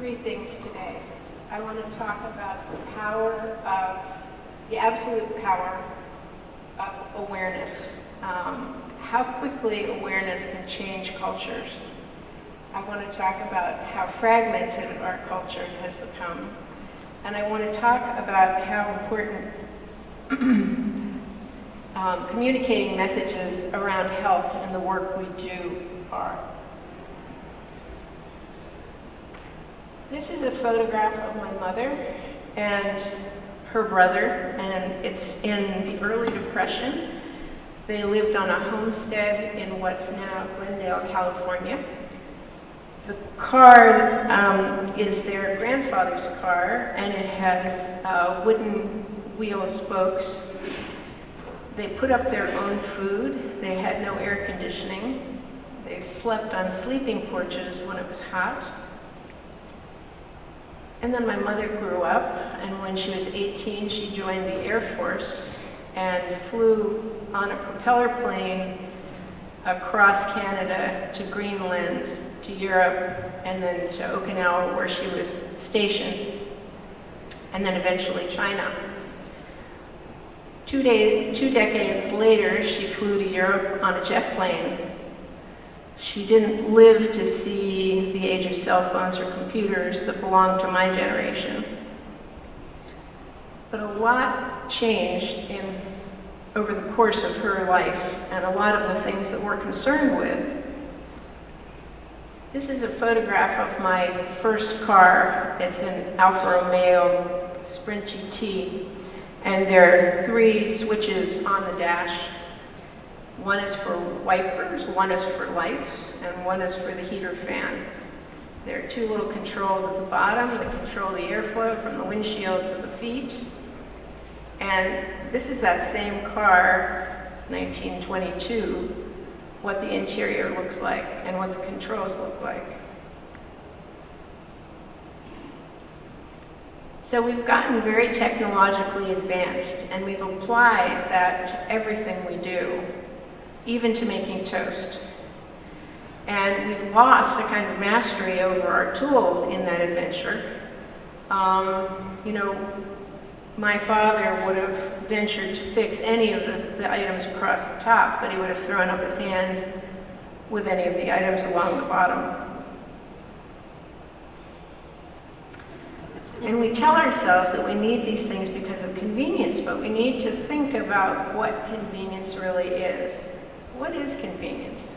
three things today. I want to talk about the absolute power of awareness, how quickly awareness can change cultures. I want to talk about how fragmented our culture has become. And I want to talk about how important communicating messages around health and the work we do are. This is a photograph of my mother and her brother, and it's in the early Depression. They lived on a homestead in what's now Glendale, California. The car is their grandfather's car, and it has wooden wheel spokes. They put up their own food. They had no air conditioning. They slept on sleeping porches when it was hot. And then my mother grew up, and when she was 18, she joined the Air Force and flew on a propeller plane across Canada to Greenland, to Europe, and then to Okinawa, where she was stationed, and then eventually China. Two decades later, she flew to Europe on a jet plane. She didn't live to see the age of cell phones or computers that belonged to my generation. But a lot changed over the course of her life, and a lot of the things that we're concerned with. This is a photograph of my first car. It's an Alfa Romeo Sprint GT, and there are three switches on the dash. One is for wipers, one is for lights, and one is for the heater fan. There are two little controls at the bottom that control the airflow from the windshield to the feet. And this is that same car, 1922, what the interior looks like and what the controls look like. So we've gotten very technologically advanced, and we've applied that to everything we do, even to making toast. And we've lost a kind of mastery over our tools in that adventure. My father would have ventured to fix any of the items across the top, but he would have thrown up his hands with any of the items along the bottom. And we tell ourselves that we need these things because of convenience, but we need to think about what convenience really is. What is convenience?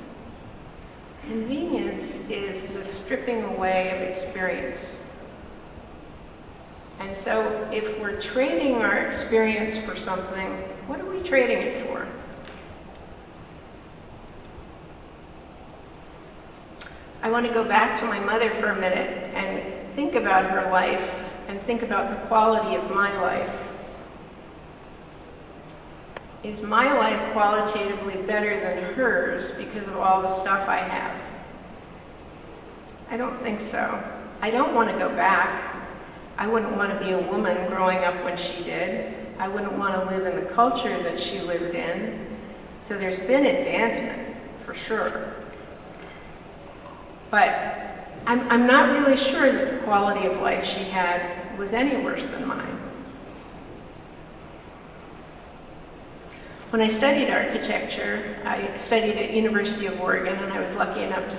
Convenience is the stripping away of experience. And so if we're trading our experience for something, what are we trading it for? I want to go back to my mother for a minute and think about her life and think about the quality of my life. Is my life qualitatively better than hers because of all the stuff I have? I don't think so. I don't want to go back. I wouldn't want to be a woman growing up when she did. I wouldn't want to live in the culture that she lived in. So there's been advancement, for sure. But I'm not really sure that the quality of life she had was any worse than mine. When I studied architecture, I studied at University of Oregon, and I was lucky enough to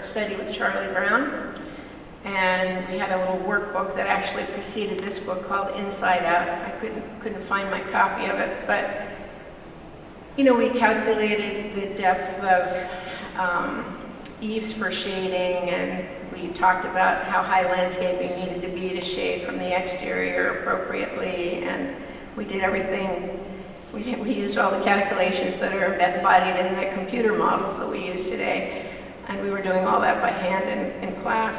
study with Charlie Brown. And we had a little workbook that actually preceded this book called Inside Out. I couldn't find my copy of it, but we calculated the depth of eaves for shading, and we talked about how high landscaping needed to be to shade from the exterior appropriately, and we did everything. We used all the calculations that are embodied in the computer models that we use today, and we were doing all that by hand in class.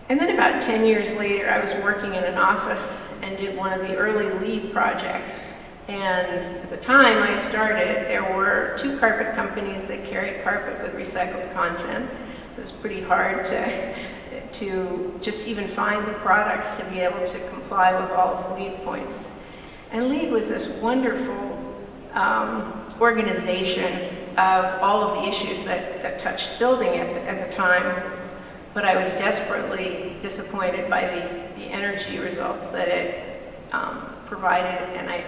And then about 10 years later, I was working in an office and did one of the early LEED projects. And at the time I started, there were two carpet companies that carried carpet with recycled content. It was pretty hard to just even find the products to be able to comply with all of the LEED points. And LEED was this wonderful organization of all of the issues that touched building at the time. but I was desperately disappointed by the energy results that it provided, and I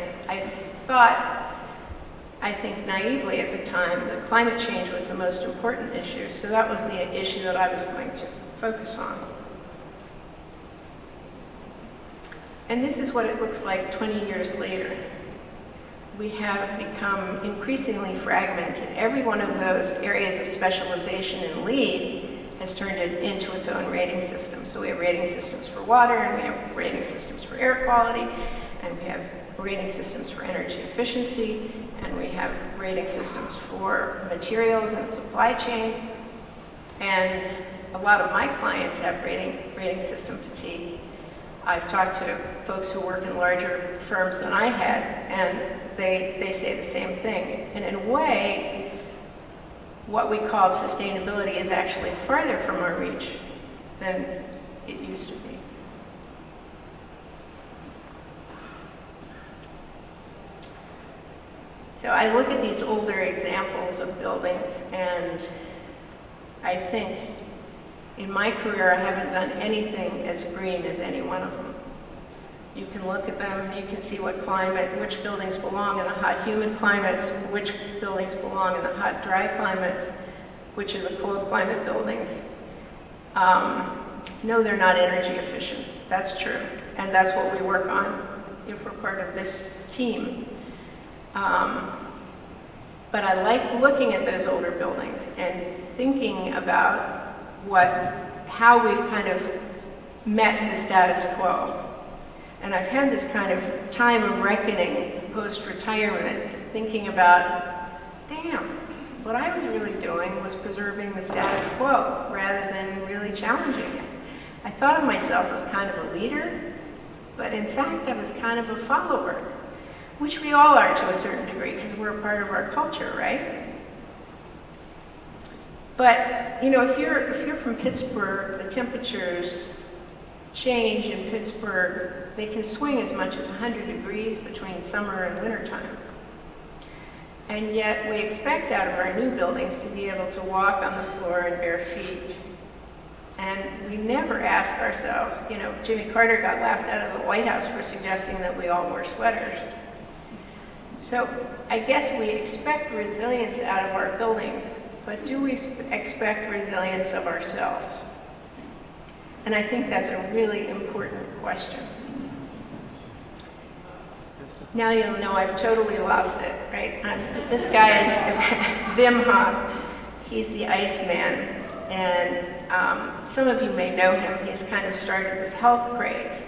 think naively at the time, that climate change was the most important issue, so that was the issue that I was going to focus on. And this is what it looks like 20 years later. We have become increasingly fragmented. Every one of those areas of specialization and lead has turned it into its own rating system. So we have rating systems for water, and we have rating systems for air quality, and we have rating systems for energy efficiency, and we have rating systems for materials and supply chain. And a lot of my clients have rating system fatigue. I've talked to folks who work in larger firms than I had, and they say the same thing. And in a way, what we call sustainability is actually farther from our reach than it used to be. So I look at these older examples of buildings, and I think in my career I haven't done anything as green as any one of them. You can look at them and you can see what climate, which buildings belong in the hot, humid climates, which buildings belong in the hot, dry climates, which are the cold climate buildings. No, they're not energy efficient. That's true. And that's what we work on if we're part of this team. But I like looking at those older buildings and thinking about how we've kind of met the status quo. And I've had this kind of time of reckoning post-retirement, thinking about, damn, what I was really doing was preserving the status quo rather than really challenging it. I thought of myself as kind of a leader, but in fact I was kind of a follower, which we all are to a certain degree because we're a part of our culture, right? But, you know, if you're from Pittsburgh, the temperatures change in Pittsburgh. They can swing as much as 100 degrees between summer and wintertime. And yet we expect out of our new buildings to be able to walk on the floor in bare feet. And we never ask ourselves, you know, Jimmy Carter got laughed out of the White House for suggesting that we all wore sweaters. So I guess we expect resilience out of our buildings, but do we expect resilience of ourselves? And I think that's a really important question. Now you'll know I've totally lost it, right? This guy is Wim Hof. He's the Iceman. And some of you may know him. He's kind of started this health craze.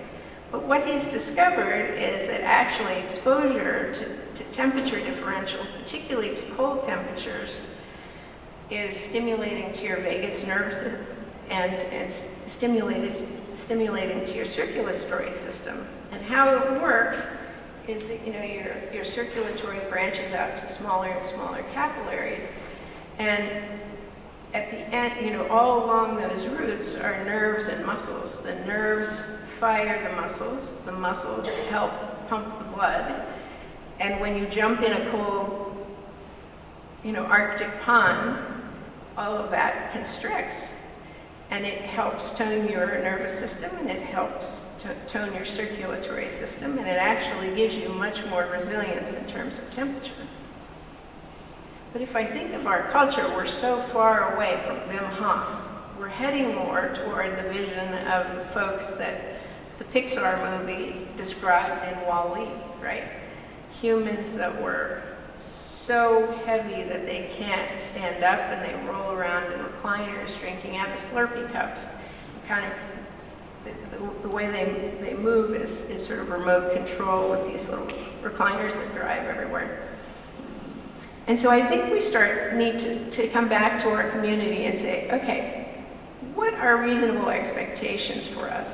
But what he's discovered is that actually exposure to temperature differentials, particularly to cold temperatures, is stimulating to your vagus nerve system and stimulating to your circulatory system. And how it works is that, you know, your circulatory branches out to smaller and smaller capillaries, and at the end, you know, all along those routes are nerves and muscles. The nerves fire the muscles help pump the blood, and when you jump in a cold, you know, Arctic pond, all of that constricts, and it helps tone your nervous system, and it helps tone your circulatory system, and it actually gives you much more resilience in terms of temperature. But if I think of our culture, we're so far away from Wim Hof. We're heading more toward the vision of the folks that the Pixar movie described in Wall-E, right? Humans that were so heavy that they can't stand up and they roll around in recliners drinking out of Slurpee cups. Kind of the way they move is sort of remote control with these little recliners that drive everywhere. And so I think we need to come back to our community and say, okay, what are reasonable expectations for us?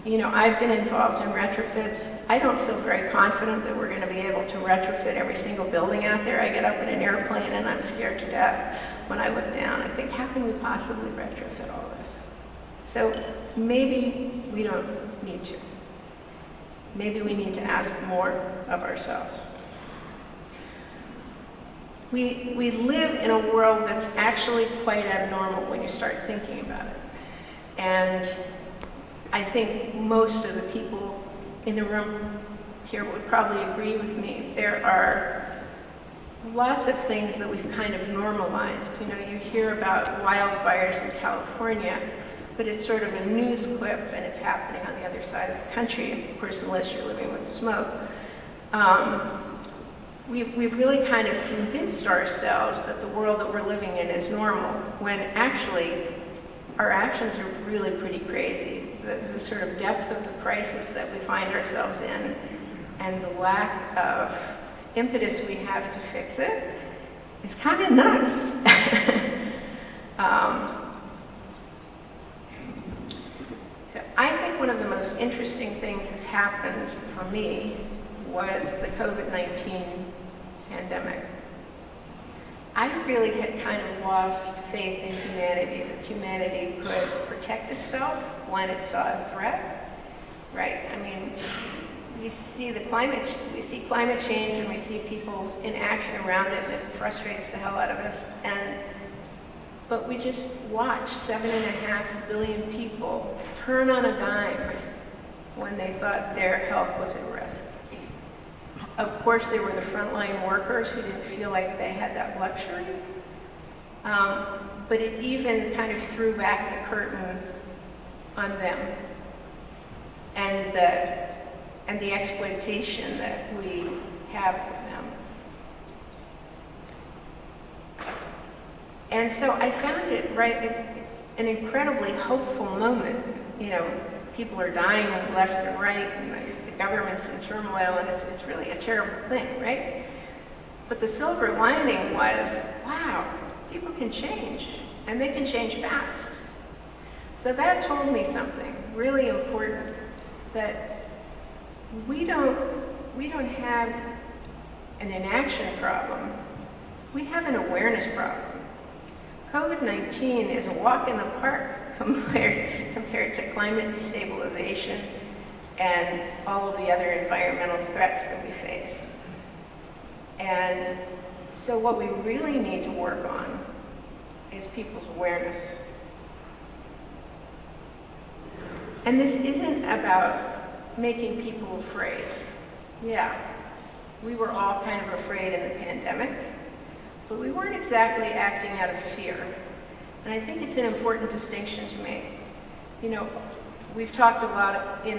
You know, I've been involved in retrofits. I don't feel very confident that we're going to be able to retrofit every single building out there. I get up in an airplane and I'm scared to death when I look down. I think, how can we possibly retrofit all this? So maybe we don't need to. Maybe we need to ask more of ourselves. We live in a world that's actually quite abnormal when you start thinking about it. And I think most of the people in the room here would probably agree with me. There are lots of things that we've kind of normalized. You know, you hear about wildfires in California, but it's sort of a news clip and it's happening on the other side of the country, of course, unless you're living with smoke. We've really kind of convinced ourselves that the world that we're living in is normal, when actually our actions are really pretty crazy. The sort of depth of the crisis that we find ourselves in and the lack of impetus we have to fix it is kind of nuts. So I think one of the most interesting things that's happened for me was the COVID-19 pandemic. I really had kind of lost faith in humanity, that humanity could protect itself when it saw a threat, right? I mean, we see climate change and we see people's inaction around it, and it frustrates the hell out of us. But we just watch 7.5 billion people turn on a dime when they thought their health was at risk. Of course, there were the frontline workers who didn't feel like they had that luxury. But it even kind of threw back the curtain on them and the exploitation that we have of them. And so I found it an incredibly hopeful moment. You know, people are dying left and right, and the government's in turmoil, and it's really a terrible thing, right? But the silver lining was, wow, people can change, and they can change fast. So that told me something really important, that we don't have an inaction problem, we have an awareness problem. COVID-19 is a walk in the park compared to climate destabilization and all of the other environmental threats that we face. And so what we really need to work on is people's awareness. And this isn't about making people afraid. Yeah, we were all kind of afraid in the pandemic, but we weren't exactly acting out of fear. And I think it's an important distinction to make. You know, we've talked a lot in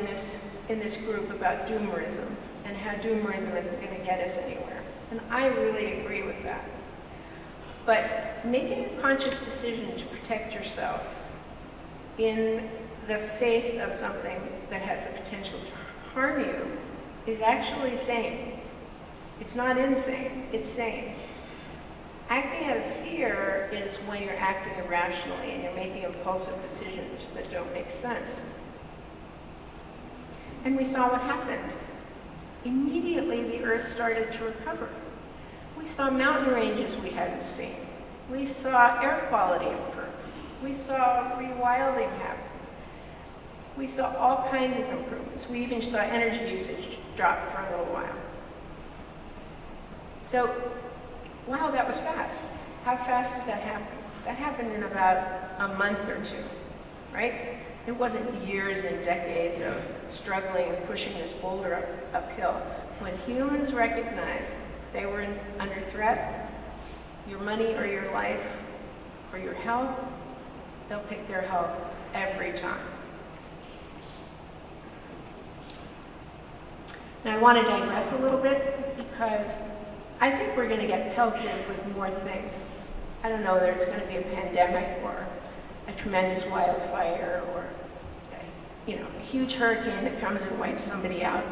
this group about doomerism and how doomerism isn't going to get us anywhere. And I really agree with that. But making a conscious decision to protect yourself in the face of something that has the potential to harm you is actually sane. It's not insane, it's sane. Acting out of fear is when you're acting irrationally and you're making impulsive decisions that don't make sense. And we saw what happened. Immediately, the Earth started to recover. We saw mountain ranges we hadn't seen. We saw air quality improve. We saw rewilding happen. We saw all kinds of improvements. We even saw energy usage drop for a little while. So, wow, that was fast. How fast did that happen? That happened in about a month or two, right? It wasn't years and decades of struggling and pushing this boulder uphill. When humans recognized they were under threat, your money or your life or your health, they'll pick their health every time. Now I want to digress a little bit because I think we're going to get pelted with more things. I don't know whether it's going to be a pandemic or a tremendous wildfire or a huge hurricane that comes and wipes somebody out.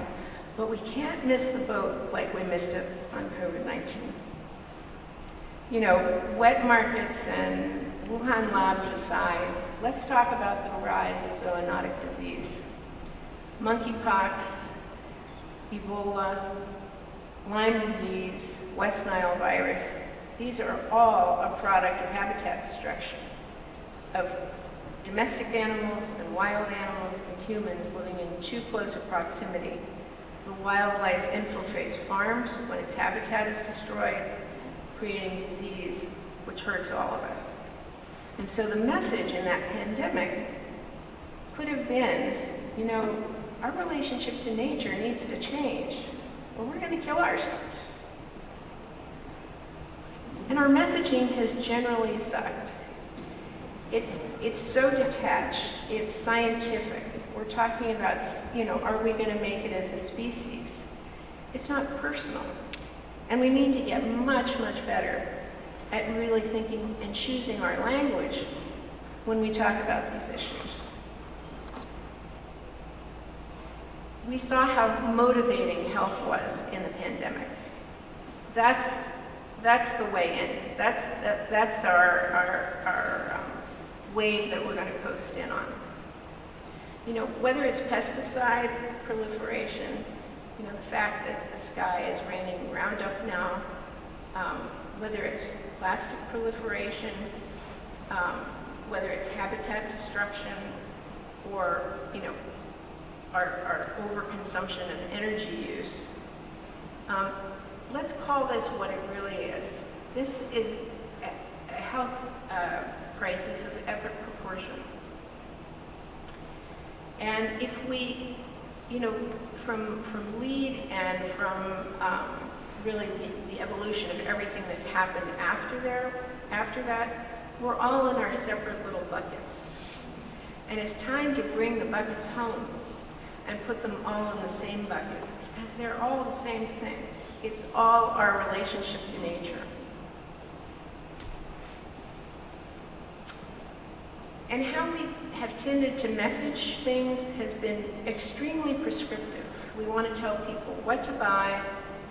But we can't miss the boat like we missed it on COVID-19. You know, wet markets and Wuhan labs aside, let's talk about the rise of zoonotic disease. Monkeypox, Ebola, Lyme disease, West Nile virus, these are all a product of habitat destruction, of domestic animals and wild animals and humans living in too close a proximity. The wildlife infiltrates farms when its habitat is destroyed, creating disease which hurts all of us. And so the message in that pandemic could have been, you know, our relationship to nature needs to change, or we're going to kill ourselves. And our messaging has generally sucked. It's so detached, it's scientific. We're talking about, you know, are we going to make it as a species? It's not personal. And we need to get much, much better at really thinking and choosing our language when we talk about these issues. We saw how motivating health was in the pandemic. That's the way in. That's our wave that we're going to coast in on. You know, whether it's pesticide proliferation, you know, the fact that the sky is raining Roundup now, whether it's plastic proliferation, whether it's habitat destruction, or, you know, our overconsumption of energy use. Let's call this what it really is. This is a health crisis of epic proportion. And if we, you know, from LEAD and from really the evolution of everything that's happened after that, we're all in our separate little buckets. And it's time to bring the buckets home and put them all in the same bucket, because they're all the same thing. It's all our relationship to nature. And how we have tended to message things has been extremely prescriptive. We want to tell people what to buy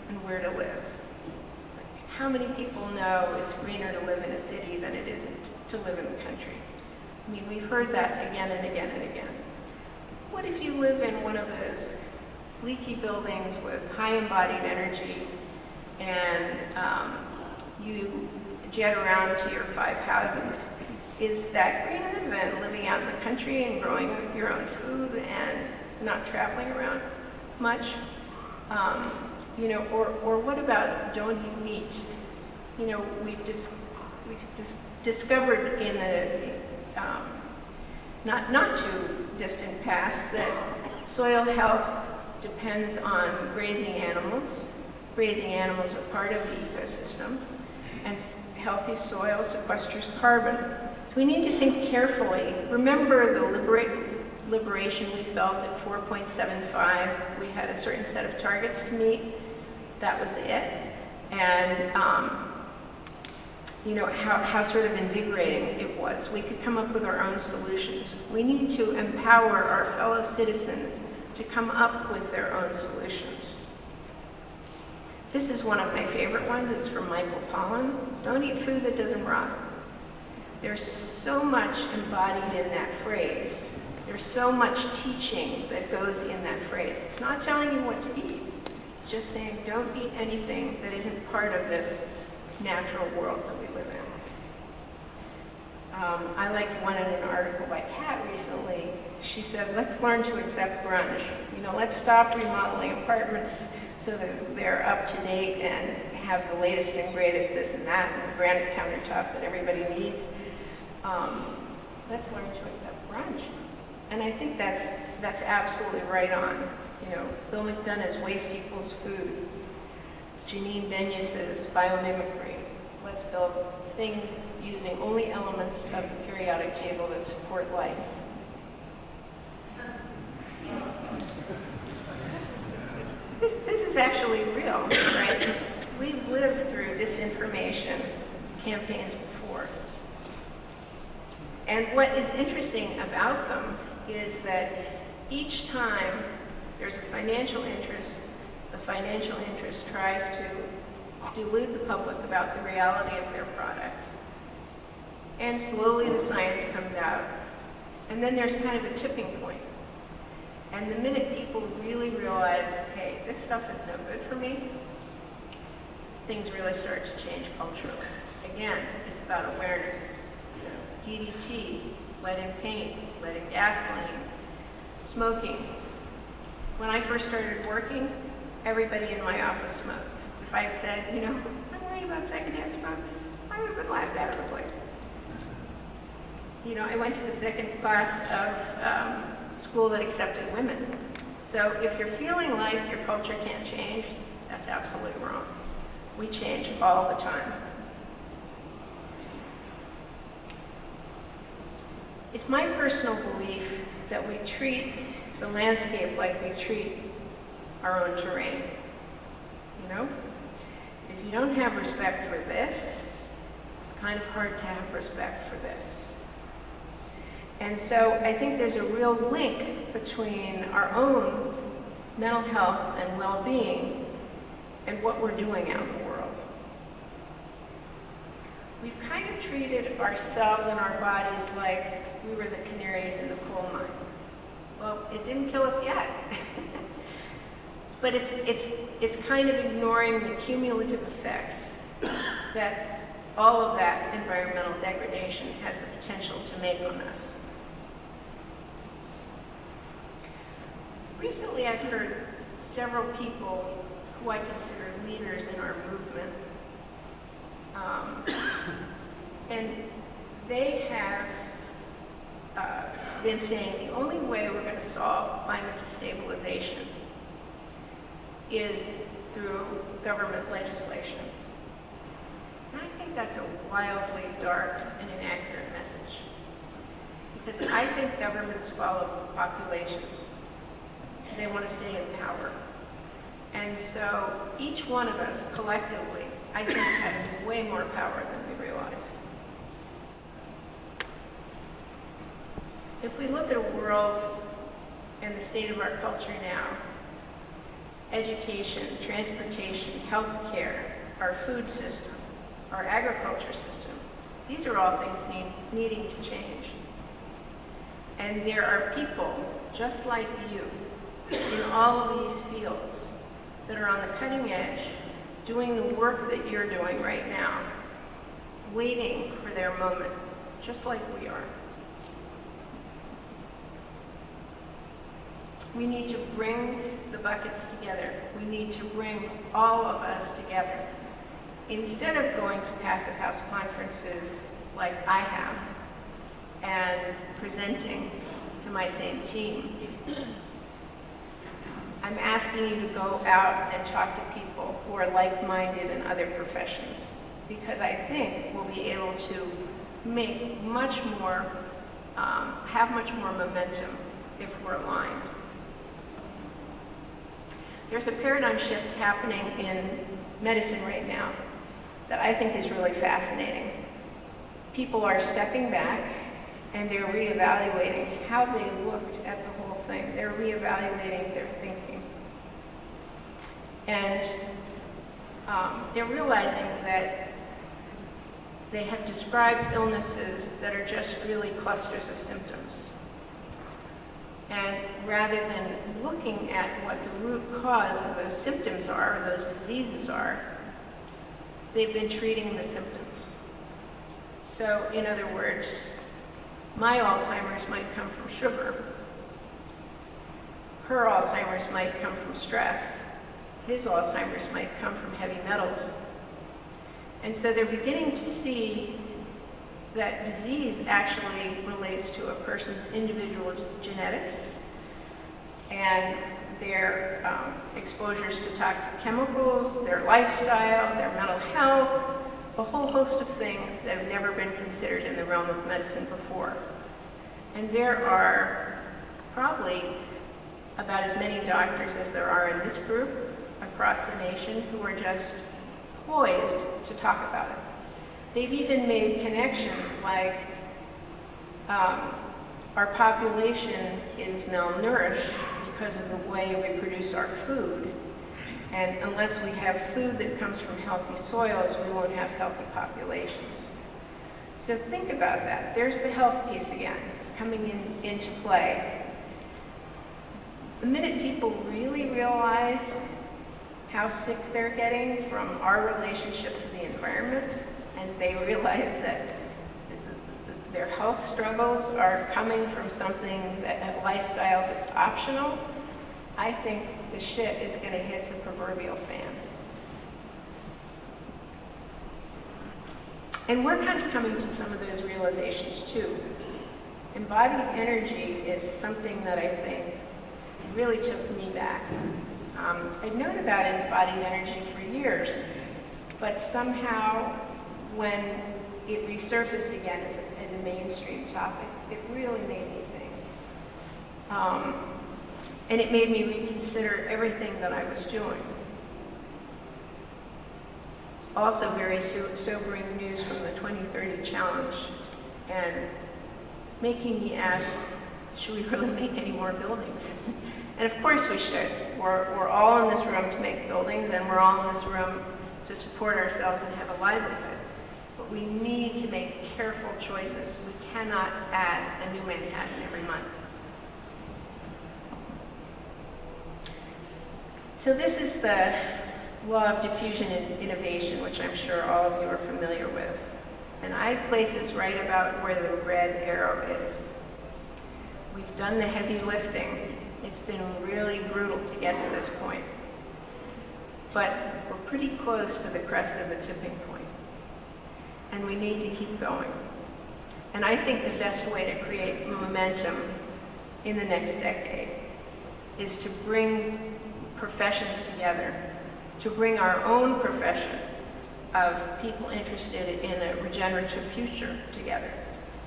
and where to live. How many people know it's greener to live in a city than it is to live in the country? I mean, we've heard that again and again and again. What if you live in one of those leaky buildings with high embodied energy and you jet around to your 5 houses? Is that greener than living out in the country and growing your own food and not traveling around much? You know, or what about don't eat meat? You know, we've discovered in the not too distant past that soil health depends on grazing animals. Grazing animals are part of the ecosystem, and healthy soil sequesters carbon. So we need to think carefully. Remember the liberation we felt at 4.75. We had a certain set of targets to meet. That was it. And you know, how sort of invigorating it was. We could come up with our own solutions. We need to empower our fellow citizens to come up with their own solutions. This is one of my favorite ones. It's from Michael Pollan. Don't eat food that doesn't rot. There's so much embodied in that phrase. There's so much teaching that goes in that phrase. It's not telling you what to eat. It's just saying don't eat anything that isn't part of this natural world that we live in. I liked one in an article by Kat recently. She said, let's learn to accept grunge. You know, let's stop remodeling apartments so that they're up to date and have the latest and greatest this and that, and the granite countertop that everybody needs. Let's learn to accept grunge. And I think that's absolutely right on. You know, Bill McDonough's waste equals food. Janine Benyus's biomimicry. Let's build things using only elements of the periodic table that support life. This is actually real, right? We've lived through disinformation campaigns before. And what is interesting about them is that each time there's a financial interest, the financial interest tries to delude the public about the reality of their product. And slowly the science comes out. And then there's kind of a tipping point. And the minute people really realize, hey, this stuff is no good for me, things really start to change culturally. Again, it's about awareness. So, DDT, lead in paint, lead in gasoline, smoking. When I first started working, everybody in my office smoked. If I had said, you know, I'm worried about secondhand smoke, I would have been laughed out of the place. You know, I went to the second class of school that accepted women. So if you're feeling like your culture can't change, that's absolutely wrong. We change all the time. It's my personal belief that we treat the landscape like we treat our own terrain. You know? If you don't have respect for this, it's kind of hard to have respect for this. And so I think there's a real link between our own mental health and well-being and what we're doing out in the world. We've kind of treated ourselves and our bodies like we were the canaries in the coal mine. Well, it didn't kill us yet. But it's kind of ignoring the cumulative effects that all of that environmental degradation has the potential to make on us. Recently, I've heard several people who I consider leaders in our movement, and they have been saying the only way we're going to solve climate destabilization is through government legislation. And I think that's a wildly dark and inaccurate message, because I think governments follow populations. They want to stay in power. And so each one of us collectively, I think, has way more power than we realize. If we look at a world and the state of our culture now, education, transportation, healthcare, our food system, our agriculture system, these are all things needing to change. And there are people just like you in all of these fields that are on the cutting edge, doing the work that you're doing right now, waiting for their moment, just like we are. We need to bring the buckets together. We need to bring all of us together. Instead of going to passive house conferences like I have and presenting to my same team, I'm asking you to go out and talk to people who are like-minded in other professions, because I think we'll be able to make much more, have much more momentum if we're aligned. There's a paradigm shift happening in medicine right now that I think is really fascinating. People are stepping back and they're reevaluating how they looked at the whole thing. They're reevaluating their thinking. And they're realizing that they have described illnesses that are just really clusters of symptoms. And rather than looking at what the root cause of those symptoms are, or those diseases are, they've been treating the symptoms. So, in other words, my Alzheimer's might come from sugar. Her Alzheimer's might come from stress. His Alzheimer's might come from heavy metals. And so they're beginning to see that disease actually relates to a person's individual genetics and their exposures to toxic chemicals, their lifestyle, their mental health, a whole host of things that have never been considered in the realm of medicine before. And there are probably about as many doctors as there are in this group across the nation who are just poised to talk about it. They've even made connections like our population is malnourished because of the way we produce our food. And unless we have food that comes from healthy soils, we won't have healthy populations. So think about that. There's the health piece again, coming into play. The minute people really realize how sick they're getting from our relationship to the environment, and they realize that their health struggles are coming from something, a lifestyle that's optional, I think the shit is going to hit the proverbial fan. And we're kind of coming to some of those realizations too. embodied energy is something that I think really took me back. I'd known about embodied energy for years, but somehow when it resurfaced again as a mainstream topic, it really made me think. And it made me reconsider everything that I was doing. Also very sobering news from the 2030 challenge, and making me ask, should we really make any more buildings? And of course we should. We're all in this room to make buildings, and we're all in this room to support ourselves and have a livelihood. But we need to make careful choices. We cannot add a new Manhattan every month. So this is the law of diffusion and innovation, which I'm sure all of you are familiar with. And I place this right about where the red arrow is. We've done the heavy lifting. It's been really brutal to get to this point. But we're pretty close to the crest of the tipping point. And we need to keep going. And I think the best way to create momentum in the next decade is to bring professions together, to bring our own profession of people interested in a regenerative future together.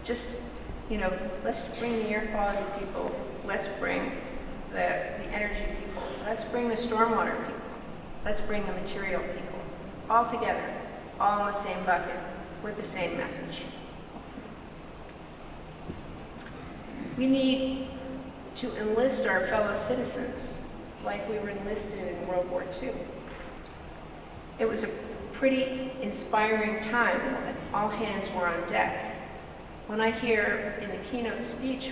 Just, let's bring the air quality people, let's bring the energy people, let's bring the stormwater people, let's bring the material people, all together, all in the same bucket, with the same message. We need to enlist our fellow citizens like we were enlisted in World War II. It was a pretty inspiring time when all hands were on deck. When I hear in the keynote speech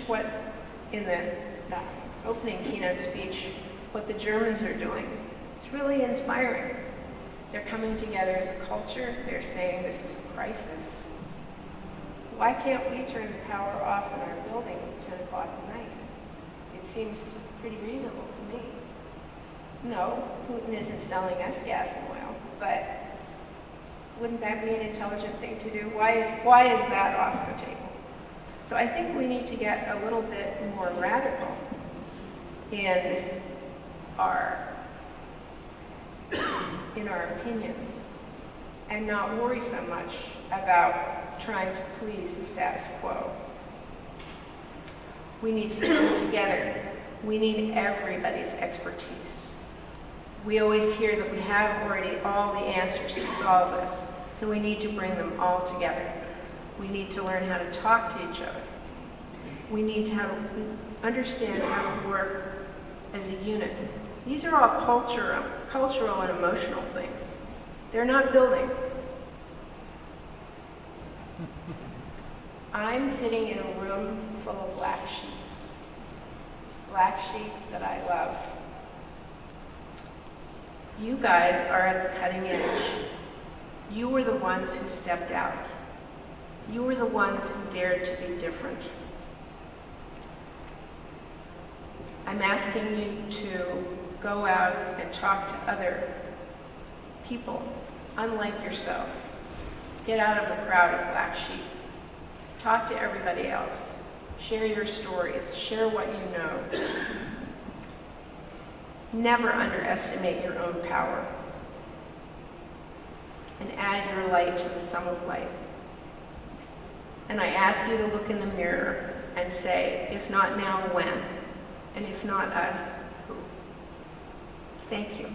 in the opening keynote speech, what the Germans are doing, it's really inspiring. They're coming together as a culture. They're saying this is a crisis. Why can't we turn the power off in our building at 10 o'clock at night? It seems pretty reasonable to me. No, Putin isn't selling us gas and oil, but wouldn't that be an intelligent thing to do? Why is that off the table? So I think we need to get a little bit more radical in our opinions and not worry so much about trying to please the status quo. We need to come together. We need everybody's expertise. We always hear that we have already all the answers to solve this, so we need to bring them all together. We need to learn how to talk to each other. We need to understand how to work as a unit. These are all cultural and emotional things. They're not buildings. I'm sitting in a room full of black sheep that I love. You guys are at the cutting edge. You were the ones who stepped out. You were the ones who dared to be different. I'm asking you to go out and talk to other people, unlike yourself. Get out of the crowd of black sheep. Talk to everybody else. Share your stories. Share what you know. Never underestimate your own power. And add your light to the sum of light. And I ask you to look in the mirror and say, if not now, when? And if not us, who? Thank you.